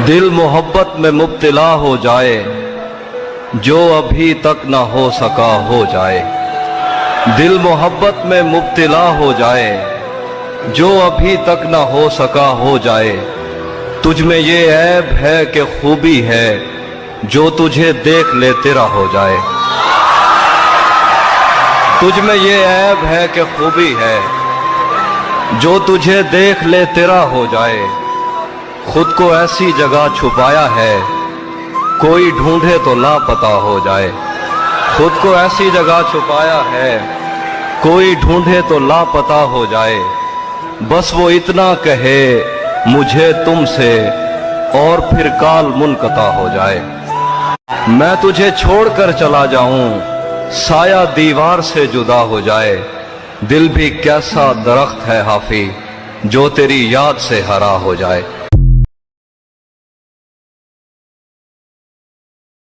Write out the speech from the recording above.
दिल मोहब्बत में मुब्तला हो जाए, जो अभी तक ना हो सका हो जाए। दिल मोहब्बत में मुब्तला हो जाए, जो अभी तक ना हो सका हो जाए। तुझ में ये ऐब है कि खूबी है, जो तुझे देख ले तेरा हो जाए। तुझ में ये ऐब है कि खूबी है, जो तुझे देख ले तेरा हो जाए। खुद को ऐसी जगह छुपाया है, कोई ढूंढे तो लापता हो जाए। खुद को ऐसी जगह छुपाया है, कोई ढूंढे तो लापता हो जाए। बस वो इतना कहे मुझे तुमसे, और फिर काल मुनक़ता हो जाए। मैं तुझे छोड़कर चला जाऊं, साया दीवार से जुदा हो जाए। दिल भी कैसा दरख्त है हाफी, जो तेरी याद से हरा हो जाए।